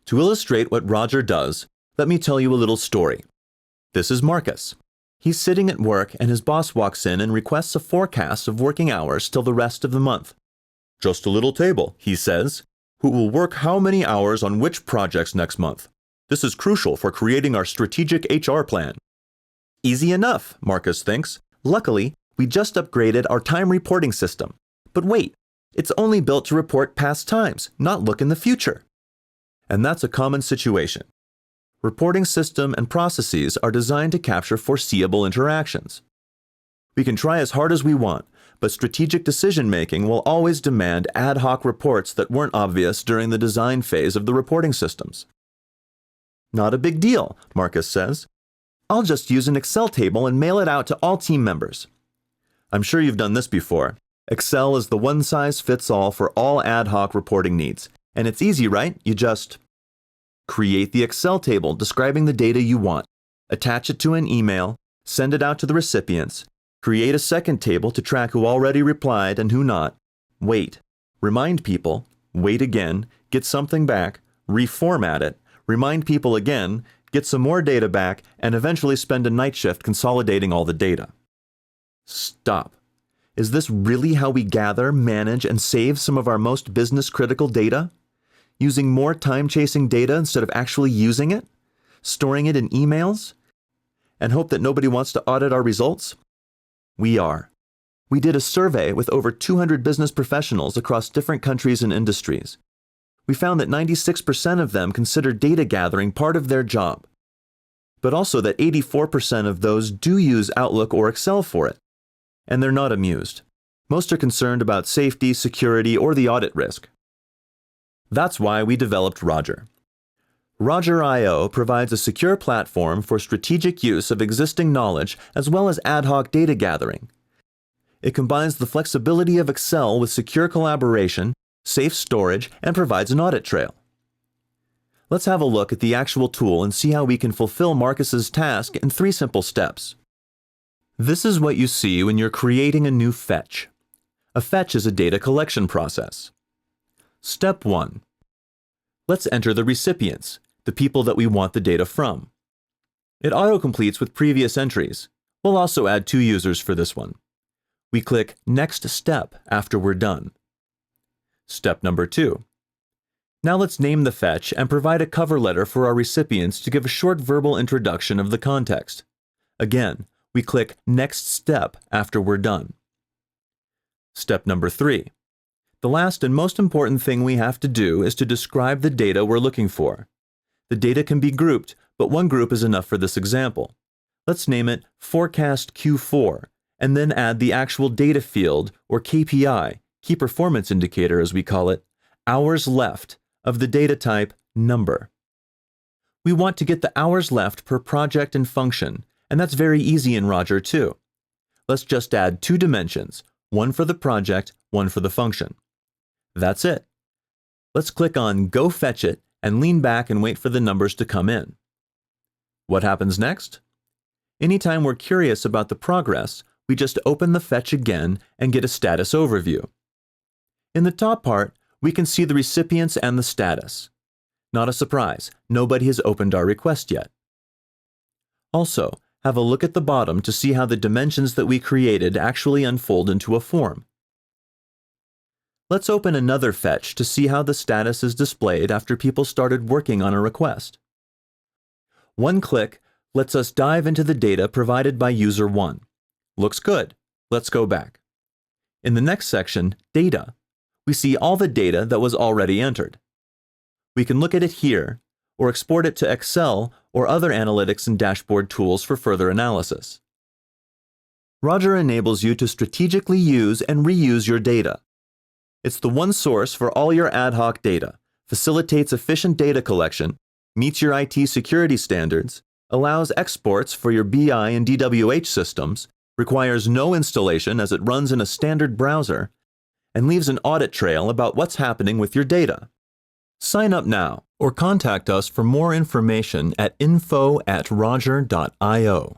To illustrate what Roger does, let me tell you a little story. This is Marcus. He's sitting at work and his boss walks in and requests a forecast of working hours till the rest of the month. "Just a little table," he says. "Who will work how many hours on which projects next month? This is crucial for creating our strategic HR plan." Easy enough, Marcus thinks. Luckily, we just upgraded our time reporting system. But wait, it's only built to report past times, not look in the future. And that's a common situation. Reporting system and processes are designed to capture foreseeable interactions. We can try as hard as we want, but strategic decision-making will always demand ad hoc reports that weren't obvious during the design phase of the reporting systems. "Not a big deal," Marcus says. "I'll just use an Excel table and mail it out to all team members." I'm sure you've done this before. Excel is the one-size-fits-all for all ad hoc reporting needs. And it's easy, right? You just create the Excel table describing the data you want, attach it to an email, send it out to the recipients, create a second table to track who already replied and who not, wait, remind people, wait again, get something back, reformat it, remind people again, get some more data back, and eventually spend a night shift consolidating all the data. Stop. Is this really how we gather, manage, and save some of our most business-critical data? Using more time-chasing data instead of actually using it? Storing it in emails? And hope that nobody wants to audit our results? We are. We did a survey with over 200 business professionals across different countries and industries. We found that 96% of them consider data gathering part of their job, but also that 84% of those do use Outlook or Excel for it. And they're not amused. Most are concerned about safety, security, or the audit risk. That's why we developed Rogr. Rogr.io provides a secure platform for strategic use of existing knowledge as well as ad hoc data gathering. It combines the flexibility of Excel with secure collaboration, safe storage, and provides an audit trail. Let's have a look at the actual tool and see how we can fulfill Marcus's task in 3 simple steps. This is what you see when you're creating a new fetch. A fetch is a data collection process. Step 1. Let's enter the recipients, the people that we want the data from. It auto-completes with previous entries. We'll also add 2 users for this one. We click Next Step after we're done. Step number 2. Now let's name the fetch and provide a cover letter for our recipients to give a short verbal introduction of the context. Again, we click Next Step after we're done. Step number 3. The last and most important thing we have to do is to describe the data we're looking for. The data can be grouped, but one group is enough for this example. Let's name it Forecast Q4, and then add the actual data field, or KPI, Key Performance Indicator as we call it, hours left, of the data type number. We want to get the hours left per project and function, and that's very easy in Rogr too. Let's just add 2 dimensions, one for the project, one for the function. That's it. Let's click on Go Fetch It and lean back and wait for the numbers to come in. What happens next? Anytime we're curious about the progress, we just open the fetch again and get a status overview. In the top part, we can see the recipients and the status. Not a surprise, nobody has opened our request yet. Also, have a look at the bottom to see how the dimensions that we created actually unfold into a form. Let's open another fetch to see how the status is displayed after people started working on a request. One click lets us dive into the data provided by user 1. Looks good. Let's go back. In the next section, Data, we see all the data that was already entered. We can look at it here, or export it to Excel or other analytics and dashboard tools for further analysis. Rogr enables you to strategically use and reuse your data. It's the one source for all your ad hoc data, facilitates efficient data collection, meets your IT security standards, allows exports for your BI and DWH systems, requires no installation as it runs in a standard browser, and leaves an audit trail about what's happening with your data. Sign up now or contact us for more information at info@rogr.io.